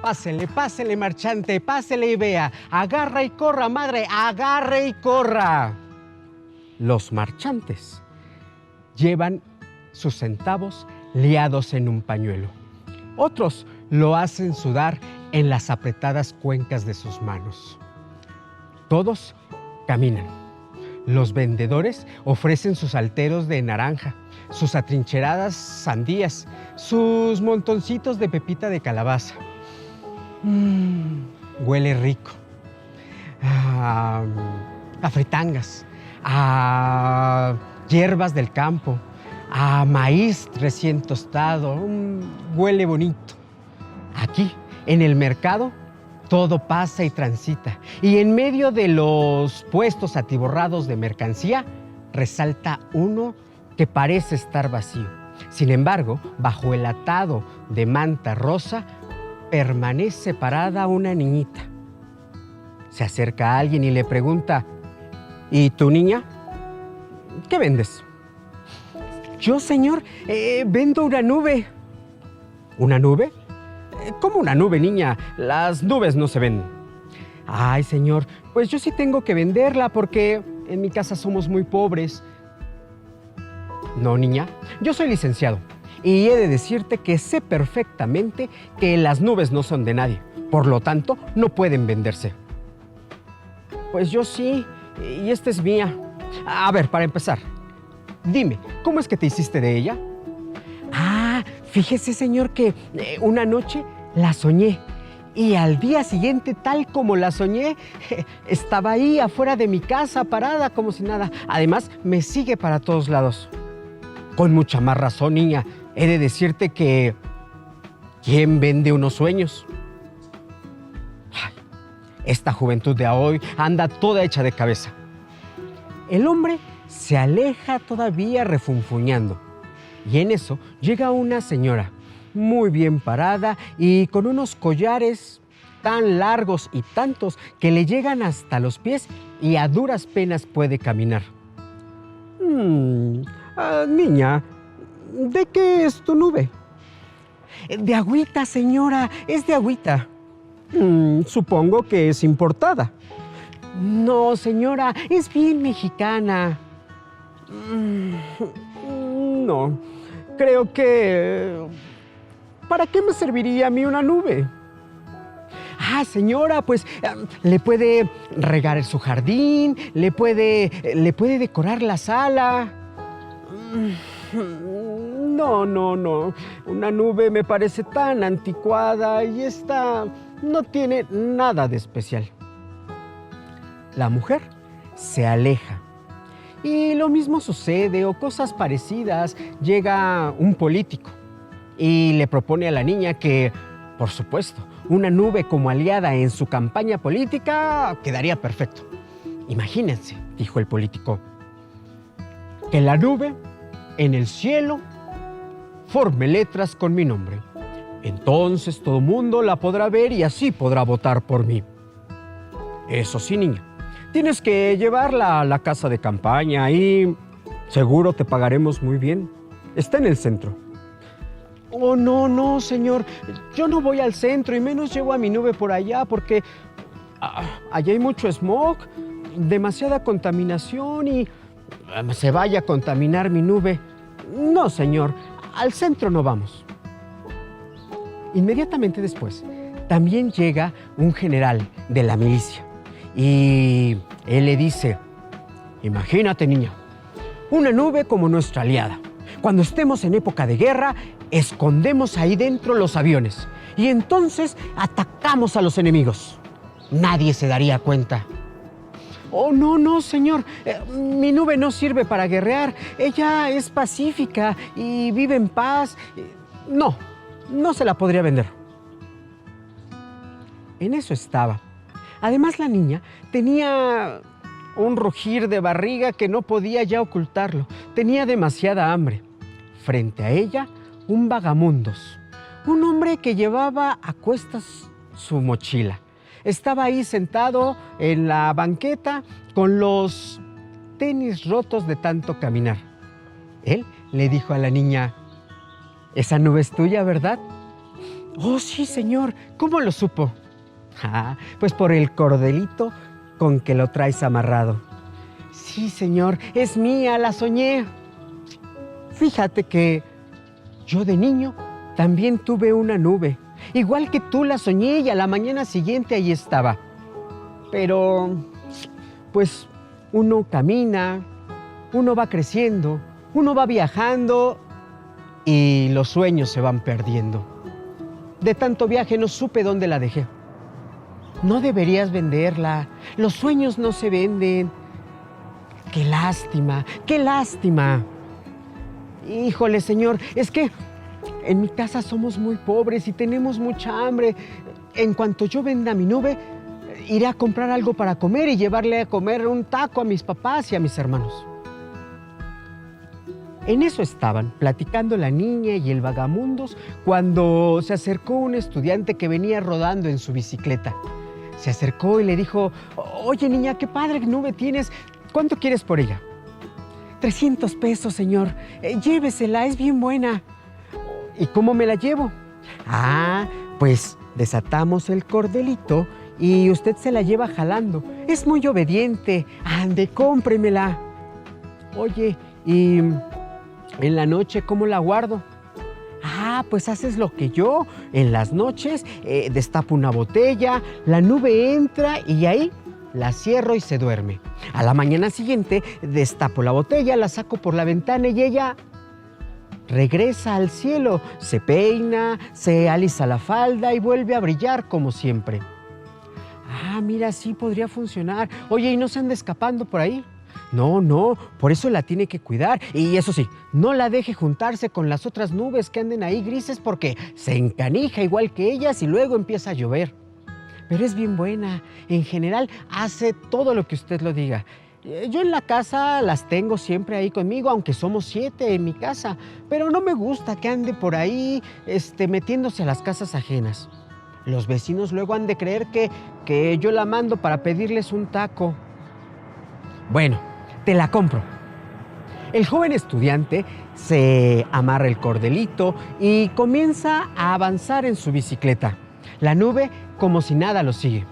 Pásele, pásele, marchante, pásele y vea. Agarra y corra, madre, agarre y corra. Los marchantes llevan sus centavos liados en un pañuelo. Otros lo hacen sudar en las apretadas cuencas de sus manos. Todos caminan. Los vendedores ofrecen sus alteros de naranja, sus atrincheradas sandías, sus montoncitos de pepita de calabaza. Huele rico. A fritangas, a hierbas del campo, a maíz recién tostado. Huele bonito. Aquí, en el mercado, todo pasa y transita. Y en medio de los puestos atiborrados de mercancía, resalta uno que parece estar vacío. Sin embargo, bajo el atado de manta rosa, permanece parada una niñita. Se acerca a alguien y le pregunta: ¿y tu niña? ¿Qué vendes? Yo, señor, vendo una nube. ¿Una nube? ¿Cómo una nube, niña? Las nubes no se venden. Ay, señor, pues yo sí tengo que venderla porque en mi casa somos muy pobres. No, niña, yo soy licenciado y he de decirte que sé perfectamente que las nubes no son de nadie. Por lo tanto, no pueden venderse. Pues yo sí, y esta es mía. A ver, para empezar, dime, ¿cómo es que te hiciste de ella? Ah, fíjese, señor, que una noche la soñé y al día siguiente, tal como la soñé, estaba ahí afuera de mi casa parada como si nada. Además, me sigue para todos lados. Con mucha más razón, niña, he de decirte que ¿quién vende unos sueños? Ay, esta juventud de hoy anda toda hecha de cabeza. El hombre se aleja todavía refunfuñando. Y en eso llega una señora, muy bien parada y con unos collares tan largos y tantos que le llegan hasta los pies y a duras penas puede caminar. Niña, ¿de qué es tu nube? De agüita, señora, es de agüita. Supongo que es importada. No, señora, es bien mexicana. No, creo que... ¿para qué me serviría a mí una nube? Ah, señora, pues le puede regar su jardín, le puede decorar la sala. No. Una nube me parece tan anticuada y esta no tiene nada de especial. La mujer se aleja. Y lo mismo sucede, o cosas parecidas. Llega un político y le propone a la niña que, por supuesto, una nube como aliada en su campaña política quedaría perfecto. Imagínense, dijo el político, que la nube en el cielo forme letras con mi nombre. Entonces todo mundo la podrá ver y así podrá votar por mí. Eso sí, niña, tienes que llevarla a la casa de campaña y seguro te pagaremos muy bien. Está en el centro. Oh, no, señor. Yo no voy al centro y menos llevo a mi nube por allá porque allá hay mucho smog, demasiada contaminación y se vaya a contaminar mi nube. No, señor, al centro no vamos. Inmediatamente después, también llega un general de la milicia y él le dice: imagínate, niña, una nube como nuestra aliada. Cuando estemos en época de guerra, escondemos ahí dentro los aviones y entonces atacamos a los enemigos. Nadie se daría cuenta. Oh, no, señor. Mi nube no sirve para guerrear. Ella es pacífica y vive en paz. No se la podría vender. En eso estaba. Además, la niña tenía un rugir de barriga que no podía ya ocultarlo. Tenía demasiada hambre. Frente a ella, un vagamundos, un hombre que llevaba a cuestas su mochila. Estaba ahí sentado en la banqueta con los tenis rotos de tanto caminar. Él le dijo a la niña: esa nube es tuya, ¿verdad? Oh, sí, señor. ¿Cómo lo supo? Ah, pues por el cordelito con que lo traes amarrado. Sí, señor, es mía, la soñé. Fíjate que yo de niño también tuve una nube. Igual que tú la soñé y a la mañana siguiente ahí estaba. Pero, pues, uno camina, uno va creciendo, uno va viajando y los sueños se van perdiendo. De tanto viaje no supe dónde la dejé. No deberías venderla. Los sueños no se venden. ¡Qué lástima! ¡Qué lástima! Híjole, señor, es que en mi casa somos muy pobres y tenemos mucha hambre. En cuanto yo venda mi nube, iré a comprar algo para comer y llevarle a comer un taco a mis papás y a mis hermanos. En eso estaban, platicando la niña y el vagamundos, cuando se acercó un estudiante que venía rodando en su bicicleta. Se acercó y le dijo, oye niña, qué padre nube tienes, ¿cuánto quieres por ella? 300 pesos, señor, llévesela, es bien buena. ¿Y cómo me la llevo? Ah, pues desatamos el cordelito y usted se la lleva jalando. Es muy obediente, ande, cómpremela. Oye, y en la noche, ¿cómo la guardo? Ah, pues haces lo que yo. En las noches destapo una botella, la nube entra y ahí la cierro y se duerme. A la mañana siguiente destapo la botella, la saco por la ventana y ella regresa al cielo, se peina, se alisa la falda y vuelve a brillar como siempre. Ah, mira, sí podría funcionar. Oye, ¿y no se anda escapando por ahí? No, no, por eso la tiene que cuidar. Y eso sí, no la deje juntarse con las otras nubes que anden ahí grises porque se encanija igual que ellas y luego empieza a llover. Pero es bien buena. En general, hace todo lo que usted lo diga. Yo en la casa las tengo siempre ahí conmigo, aunque somos 7 en mi casa. Pero no me gusta que ande por ahí metiéndose a las casas ajenas. Los vecinos luego han de creer que yo la mando para pedirles un taco. Bueno, te la compro. El joven estudiante se amarra el cordelito y comienza a avanzar en su bicicleta. La nube, como si nada, lo sigue.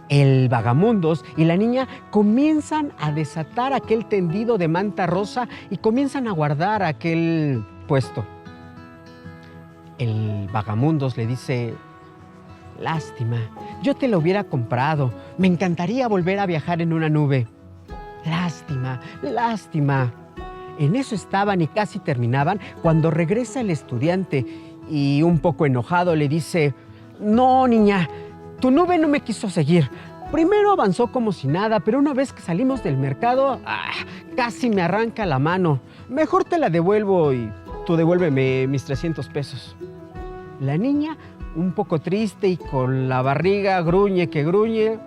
El vagamundos y la niña comienzan a desatar aquel tendido de manta rosa y comienzan a guardar aquel puesto. El vagamundos le dice, lástima, yo te lo hubiera comprado. Me encantaría volver a viajar en una nube. Lástima, lástima. En eso estaban y casi terminaban cuando regresa el estudiante y un poco enojado le dice, no, niña, tu nube no me quiso seguir. Primero avanzó como si nada, pero una vez que salimos del mercado, casi me arranca la mano. Mejor te la devuelvo y tú devuélveme mis 300 pesos. La niña, un poco triste y con la barriga gruñe que gruñe,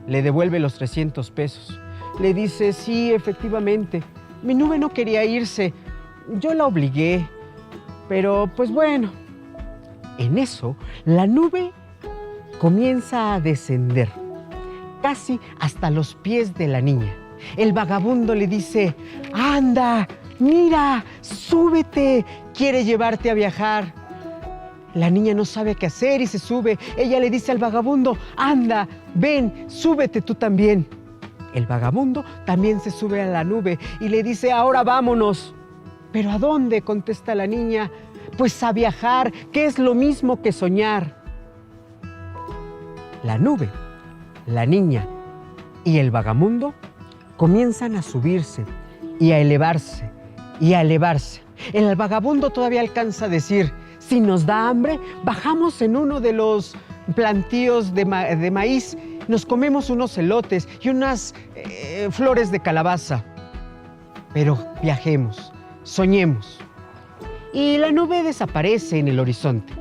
le devuelve los 300 pesos. Le dice, sí, efectivamente, mi nube no quería irse, yo la obligué, pero pues bueno. En eso, la nube comienza a descender, casi hasta los pies de la niña. El vagabundo le dice, anda, mira, súbete, quiere llevarte a viajar. La niña no sabe qué hacer y se sube. Ella le dice al vagabundo, anda, ven, súbete tú también. El vagabundo también se sube a la nube y le dice, ahora vámonos. ¿Pero a dónde?, contesta la niña. Pues a viajar, que es lo mismo que soñar. La nube, la niña y el vagamundo comienzan a subirse y a elevarse y a elevarse. El vagabundo todavía alcanza a decir, si nos da hambre, bajamos en uno de los plantíos de maíz, nos comemos unos elotes y unas flores de calabaza. Pero viajemos, soñemos. Y la nube desaparece en el horizonte.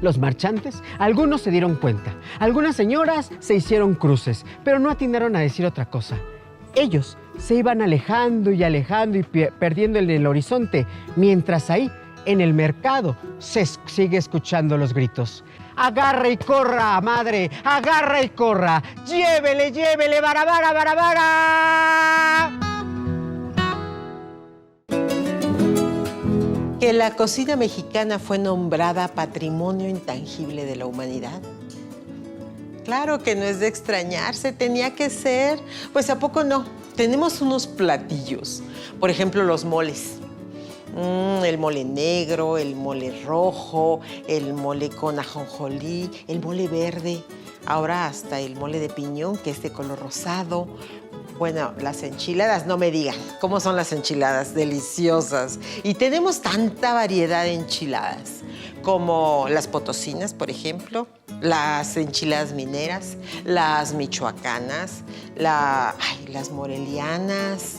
Los marchantes, algunos se dieron cuenta. Algunas señoras se hicieron cruces, pero no atinaron a decir otra cosa. Ellos se iban alejando y perdiendo en el horizonte, mientras ahí, en el mercado, se sigue escuchando los gritos. ¡Agarra y corra, madre! ¡Agarra y corra! ¡Llévele, llévele, barabara, barabara! que la cocina mexicana fue nombrada Patrimonio Intangible de la Humanidad. Claro que no es de extrañarse, tenía que ser. Pues ¿a poco no? Tenemos unos platillos, por ejemplo, los moles. El mole negro, el mole rojo, el mole con ajonjolí, el mole verde, ahora hasta el mole de piñón, que es de color rosado. Bueno, las enchiladas, no me digan, ¿cómo son las enchiladas? Deliciosas. Y tenemos tanta variedad de enchiladas, como las potosinas, por ejemplo, las enchiladas mineras, las michoacanas, las morelianas,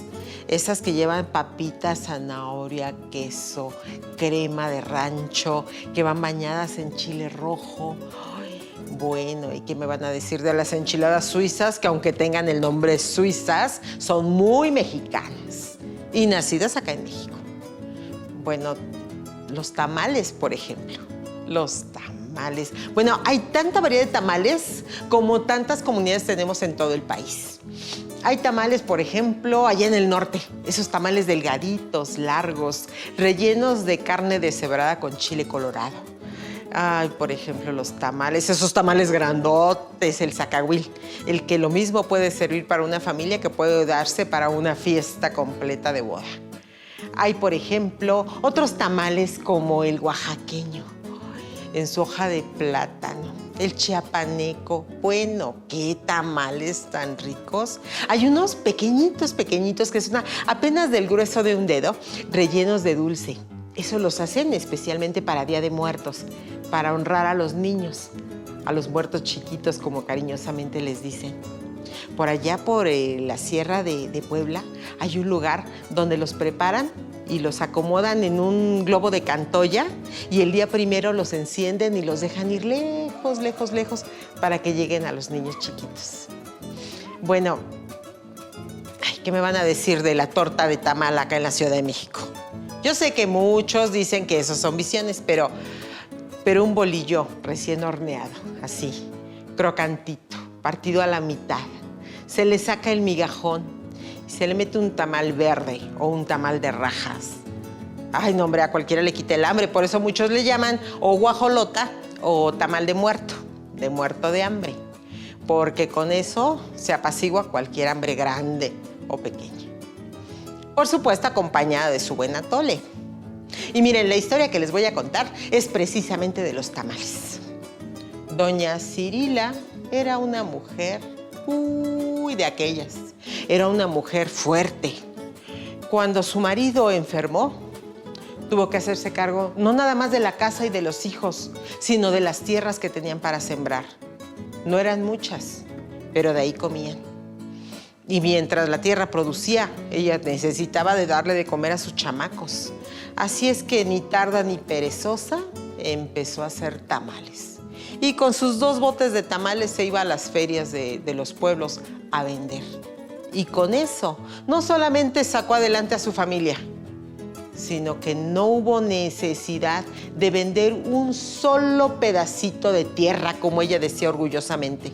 esas que llevan papitas, zanahoria, queso, crema de rancho, que van bañadas en chile rojo. Ay, bueno, ¿y qué me van a decir de las enchiladas suizas? Que aunque tengan el nombre suizas, son muy mexicanas y nacidas acá en México. Bueno, los tamales, por ejemplo. Los tamales. Bueno, hay tanta variedad de tamales como tantas comunidades tenemos en todo el país. Hay tamales, por ejemplo, allá en el norte, esos tamales delgaditos, largos, rellenos de carne deshebrada con chile colorado. Ay, por ejemplo, los tamales, esos tamales grandotes, el zacahuil, el que lo mismo puede servir para una familia que puede darse para una fiesta completa de boda. Hay, por ejemplo, otros tamales como el oaxaqueño, en su hoja de plátano, el chiapaneco. Bueno, qué tamales tan ricos. Hay unos pequeñitos, que son apenas del grueso de un dedo, rellenos de dulce. Eso los hacen especialmente para Día de Muertos, para honrar a los niños, a los muertos chiquitos, como cariñosamente les dicen. Por allá, por la sierra de Puebla, hay un lugar donde los preparan y los acomodan en un globo de Cantoya y el día primero los encienden y los dejan ir lejos, lejos, lejos para que lleguen a los niños chiquitos. Bueno, ¿qué me van a decir de la torta de tamal acá en la Ciudad de México? Yo sé que muchos dicen que esos son visiones, pero un bolillo recién horneado, así, crocantito, partido a la mitad. Se le saca el migajón y se le mete un tamal verde o un tamal de rajas. Ay, no, hombre, a cualquiera le quita el hambre. Por eso muchos le llaman o guajolota o tamal de muerto de hambre. Porque con eso se apacigua cualquier hambre grande o pequeña. Por supuesto, acompañada de su buen atole. Y miren, la historia que les voy a contar es precisamente de los tamales. Doña Cirila era una mujer, de aquellas. Era una mujer fuerte. Cuando su marido enfermó, tuvo que hacerse cargo no nada más de la casa y de los hijos, sino de las tierras que tenían para sembrar. No eran muchas, pero de ahí comían. Y mientras la tierra producía, ella necesitaba de darle de comer a sus chamacos. Así es que ni tarda ni perezosa empezó a hacer tamales. Y con sus 2 botes de tamales se iba a las ferias de los pueblos a vender. Y con eso no solamente sacó adelante a su familia, sino que no hubo necesidad de vender un solo pedacito de tierra, como ella decía orgullosamente.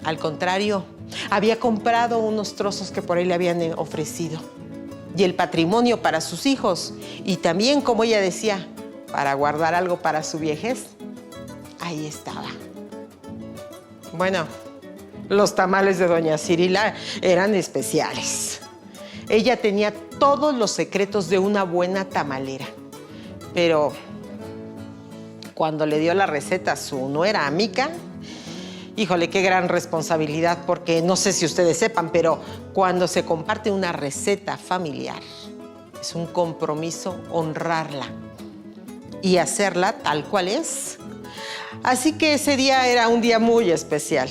Al contrario, había comprado unos trozos que por ahí le habían ofrecido. Y el patrimonio para sus hijos. Y también, como ella decía, para guardar algo para su viejez. Ahí estaba. Bueno, los tamales de doña Cirila eran especiales. Ella tenía todos los secretos de una buena tamalera. Pero cuando le dio la receta a su nuera Mica, híjole, qué gran responsabilidad, porque no sé si ustedes sepan, pero cuando se comparte una receta familiar, es un compromiso honrarla y hacerla tal cual es. Así que ese día era un día muy especial,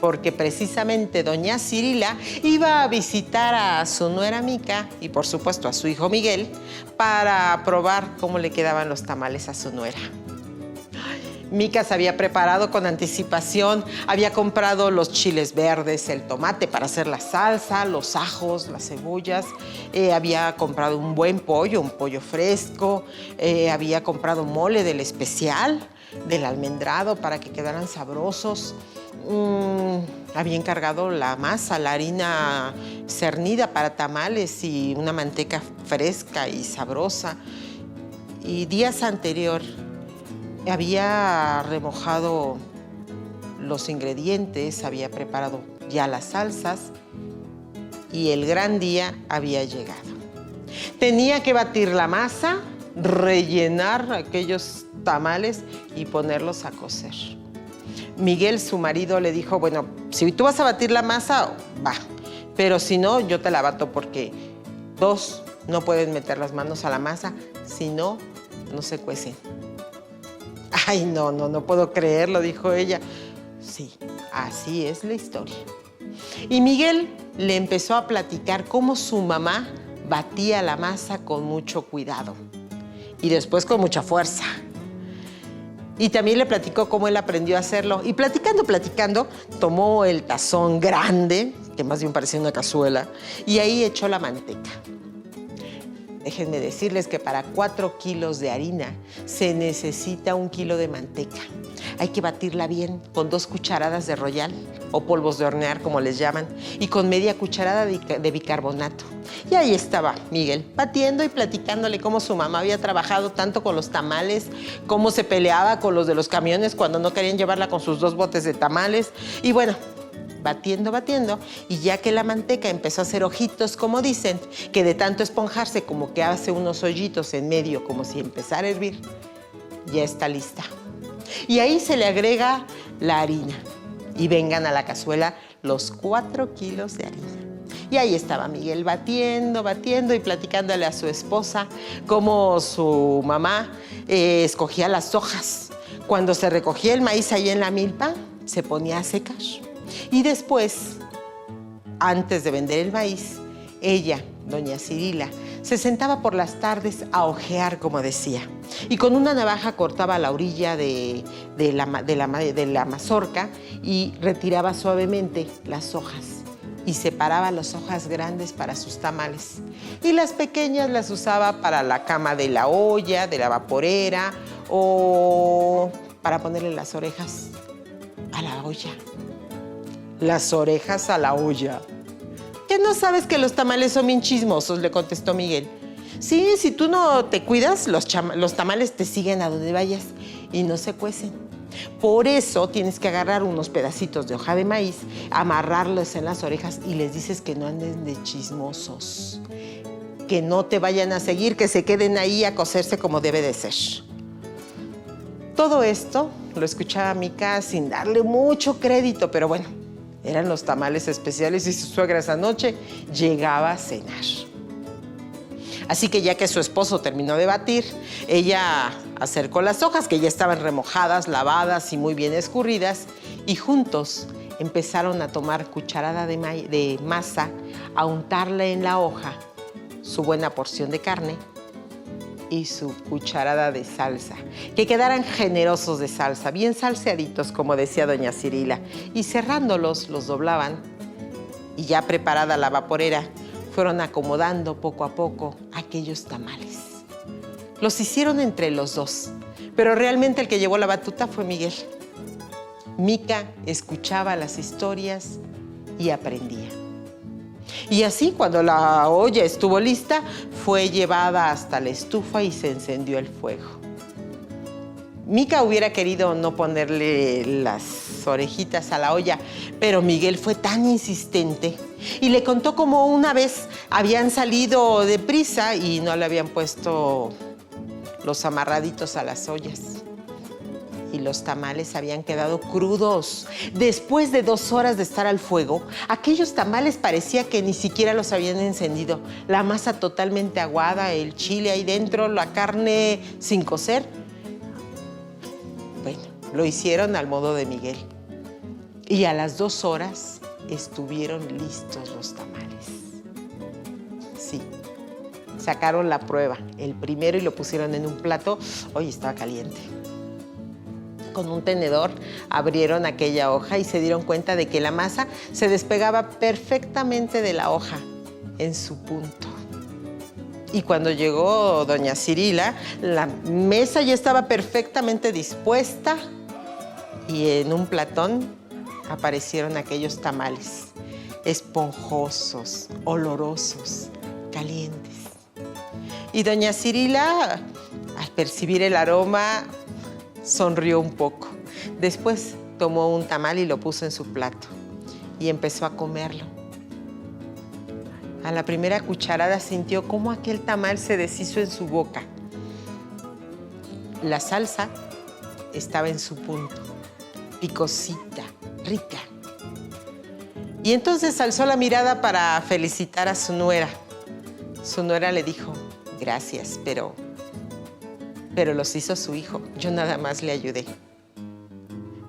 porque precisamente doña Cirila iba a visitar a su nuera Mica y por supuesto a su hijo Miguel para probar cómo le quedaban los tamales a su nuera. Mica se había preparado con anticipación, había comprado los chiles verdes, el tomate para hacer la salsa, los ajos, las cebollas, había comprado un buen pollo, un pollo fresco, había comprado mole del especial, del almendrado para que quedaran sabrosos. Había encargado la masa, la harina cernida para tamales y una manteca fresca y sabrosa. y días anterior había remojado los ingredientes, había preparado ya las salsas y el gran día había llegado. Tenía que batir la masa, rellenar aquellos tamales y ponerlos a cocer. Miguel, su marido, le dijo, bueno, si tú vas a batir la masa, va, pero si no, yo te la bato porque dos no pueden meter las manos a la masa, si no, no se cuecen. Ay, no puedo creerlo, dijo ella. Sí, así es la historia. Y Miguel le empezó a platicar cómo su mamá batía la masa con mucho cuidado y después con mucha fuerza. Y también le platicó cómo él aprendió a hacerlo. Y platicando, tomó el tazón grande, que más bien parecía una cazuela, y ahí echó la manteca. Déjenme decirles que para 4 kilos de harina se necesita 1 kilo de manteca. Hay que batirla bien con 2 cucharadas de Royal o polvos de hornear, como les llaman, y con media cucharada de bicarbonato. Y ahí estaba Miguel, batiendo y platicándole cómo su mamá había trabajado tanto con los tamales, cómo se peleaba con los de los camiones cuando no querían llevarla con sus 2 botes de tamales. Y bueno, batiendo, y ya que la manteca empezó a hacer ojitos, como dicen, que de tanto esponjarse como que hace unos hoyitos en medio, como si empezara a hervir, ya está lista. Y ahí se le agrega la harina y vengan a la cazuela los 4 kilos de harina. Y ahí estaba Miguel batiendo y platicándole a su esposa cómo su mamá escogía las hojas. Cuando se recogía el maíz ahí en la milpa, se ponía a secar. Y después, antes de vender el maíz, ella, doña Cirila, se sentaba por las tardes a ojear, como decía, y con una navaja cortaba la orilla de la mazorca y retiraba suavemente las hojas y separaba las hojas grandes para sus tamales. Y las pequeñas las usaba para la cama de la olla, de la vaporera o para ponerle las orejas a la olla. Las orejas a la olla. ¿Qué no sabes que los tamales son bien chismosos?, le contestó Miguel. Sí, si tú no te cuidas, los tamales te siguen a donde vayas y no se cuecen. Por eso tienes que agarrar unos pedacitos de hoja de maíz, amarrarlos en las orejas y les dices que no anden de chismosos, que no te vayan a seguir, que se queden ahí a cocerse como debe de ser. Todo esto lo escuchaba Mica sin darle mucho crédito, pero bueno, eran los tamales especiales y su suegra esa noche llegaba a cenar. Así que ya que su esposo terminó de batir, ella acercó las hojas que ya estaban remojadas, lavadas y muy bien escurridas, y juntos empezaron a tomar cucharada de masa, a untarla en la hoja, su buena porción de carne y su cucharada de salsa, que quedaran generosos de salsa, bien salseaditos, como decía doña Cirila, y cerrándolos, los doblaban, y ya preparada la vaporera, fueron acomodando poco a poco aquellos tamales. Los hicieron entre los dos, pero realmente el que llevó la batuta fue Miguel. Mica escuchaba las historias y aprendía. Y así, cuando la olla estuvo lista, fue llevada hasta la estufa y se encendió el fuego. Mica hubiera querido no ponerle las orejitas a la olla, pero Miguel fue tan insistente y le contó cómo una vez habían salido deprisa y no le habían puesto los amarraditos a las ollas. Y los tamales habían quedado crudos. Después de 2 horas de estar al fuego, aquellos tamales parecía que ni siquiera los habían encendido. La masa totalmente aguada, el chile ahí dentro, la carne sin cocer. Bueno, lo hicieron al modo de Miguel. Y a las 2 horas estuvieron listos los tamales. Sí, sacaron la prueba, el primero, y lo pusieron en un plato. Hoy estaba caliente. Con un tenedor abrieron aquella hoja y se dieron cuenta de que la masa se despegaba perfectamente de la hoja en su punto. Y cuando llegó doña Cirila, la mesa ya estaba perfectamente dispuesta y en un platón aparecieron aquellos tamales esponjosos, olorosos, calientes. Y doña Cirila, percibir el aroma, sonrió un poco. Después tomó un tamal y lo puso en su plato y empezó a comerlo. A la primera cucharada sintió cómo aquel tamal se deshizo en su boca. La salsa estaba en su punto, picosita, rica. Y entonces alzó la mirada para felicitar a su nuera. Su nuera le dijo, gracias, pero los hizo su hijo. Yo nada más le ayudé.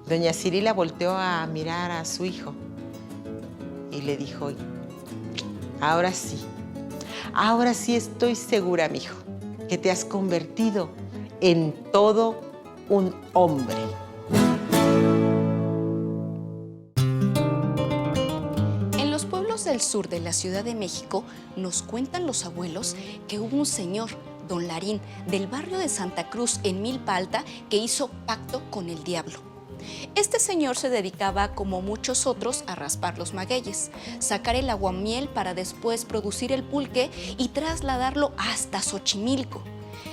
Doña Cirila volteó a mirar a su hijo y le dijo, ahora sí estoy segura, mijo, que te has convertido en todo un hombre. En los pueblos del sur de la Ciudad de México nos cuentan los abuelos que hubo un señor, don Larín, del barrio de Santa Cruz en Milpa Alta, que hizo pacto con el diablo. Este señor se dedicaba, como muchos otros, a raspar los magueyes, sacar el aguamiel para después producir el pulque y trasladarlo hasta Xochimilco.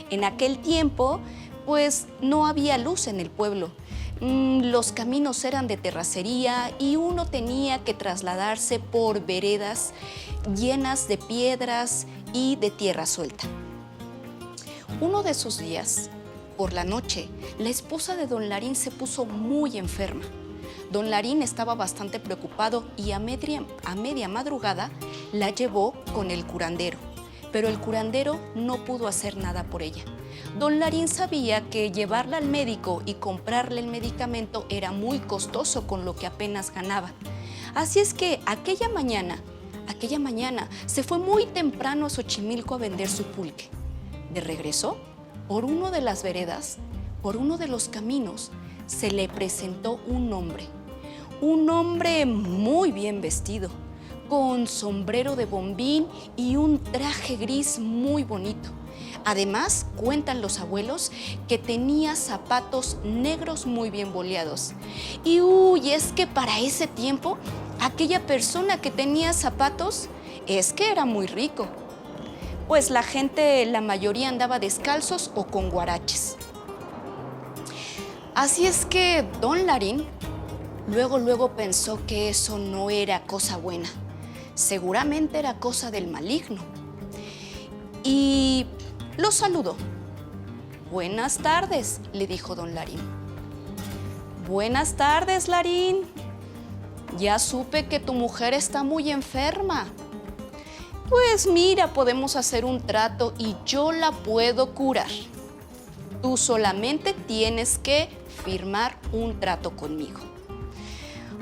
En aquel tiempo, pues no había luz en el pueblo. Los caminos eran de terracería y uno tenía que trasladarse por veredas llenas de piedras y de tierra suelta. Uno de esos días, por la noche, la esposa de don Larín se puso muy enferma. Don Larín estaba bastante preocupado y a media madrugada la llevó con el curandero, pero el curandero no pudo hacer nada por ella. Don Larín sabía que llevarla al médico y comprarle el medicamento era muy costoso con lo que apenas ganaba. Así es que aquella mañana, se fue muy temprano a Xochimilco a vender su pulque. De regreso, por una de las veredas, por uno de los caminos, se le presentó un hombre muy bien vestido, con sombrero de bombín y un traje gris muy bonito. Además, cuentan los abuelos que tenía zapatos negros muy bien boleados. Y es que para ese tiempo, aquella persona que tenía zapatos, es que era muy rico. Pues la gente, la mayoría andaba descalzos o con guaraches. Así es que don Larín luego pensó que eso no era cosa buena. Seguramente era cosa del maligno. Y lo saludó. Buenas tardes, le dijo don Larín. Buenas tardes, Larín. Ya supe que tu mujer está muy enferma. Pues mira, podemos hacer un trato y yo la puedo curar. Tú solamente tienes que firmar un trato conmigo.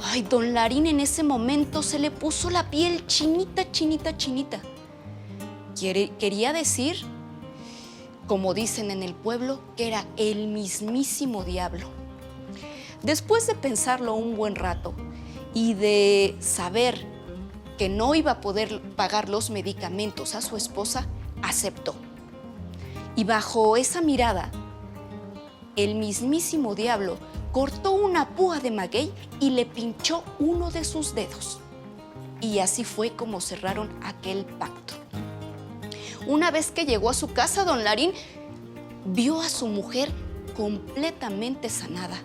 Ay, don Larín en ese momento se le puso la piel chinita. Quería decir, como dicen en el pueblo, que era el mismísimo diablo. Después de pensarlo un buen rato y de saber que no iba a poder pagar los medicamentos a su esposa, aceptó. Y bajo esa mirada, el mismísimo diablo cortó una púa de maguey y le pinchó uno de sus dedos. Y así fue como cerraron aquel pacto. Una vez que llegó a su casa, don Larín vio a su mujer completamente sanada.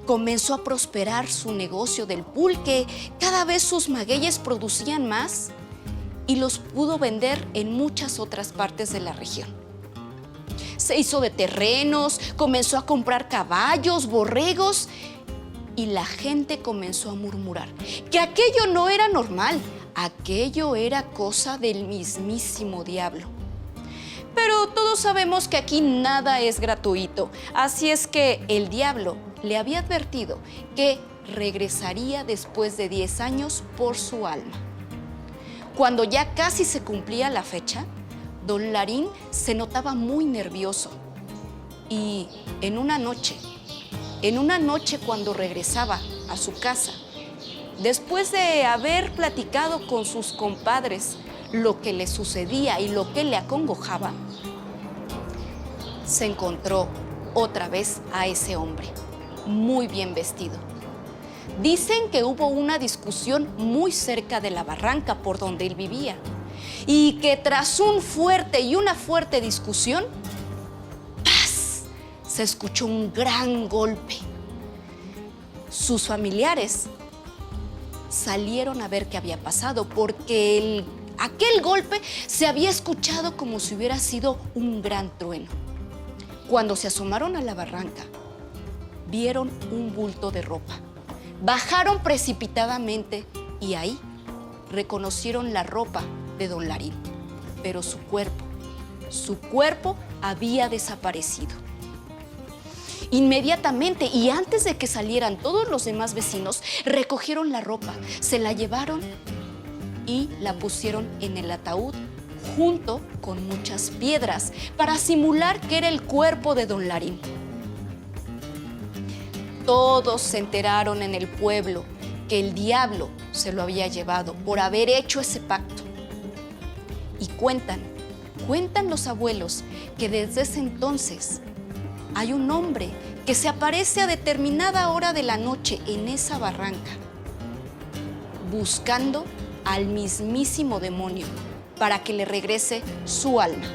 Comenzó a prosperar su negocio del pulque. Cada vez sus magueyes producían más y los pudo vender en muchas otras partes de la región. Se hizo de terrenos, comenzó a comprar caballos, borregos y la gente comenzó a murmurar que aquello no era normal, aquello era cosa del mismísimo diablo. Pero todos sabemos que aquí nada es gratuito, así es que el diablo le había advertido que regresaría después de 10 años por su alma. Cuando ya casi se cumplía la fecha, don Larín se notaba muy nervioso y en una noche cuando regresaba a su casa, después de haber platicado con sus compadres lo que le sucedía y lo que le acongojaba, se encontró otra vez a ese hombre, muy bien vestido. Dicen que hubo una discusión muy cerca de la barranca por donde él vivía y que tras una fuerte discusión, se escuchó un gran golpe. Sus familiares salieron a ver qué había pasado porque aquel golpe se había escuchado como si hubiera sido un gran trueno. Cuando se asomaron a la barranca, vieron un bulto de ropa. Bajaron precipitadamente y ahí reconocieron la ropa de don Larín, pero su cuerpo había desaparecido. Inmediatamente y antes de que salieran todos los demás vecinos, recogieron la ropa, se la llevaron y la pusieron en el ataúd junto con muchas piedras para simular que era el cuerpo de don Larín. Todos se enteraron en el pueblo que el diablo se lo había llevado por haber hecho ese pacto. Y cuentan los abuelos que desde ese entonces hay un hombre que se aparece a determinada hora de la noche en esa barranca, buscando al mismísimo demonio para que le regrese su alma.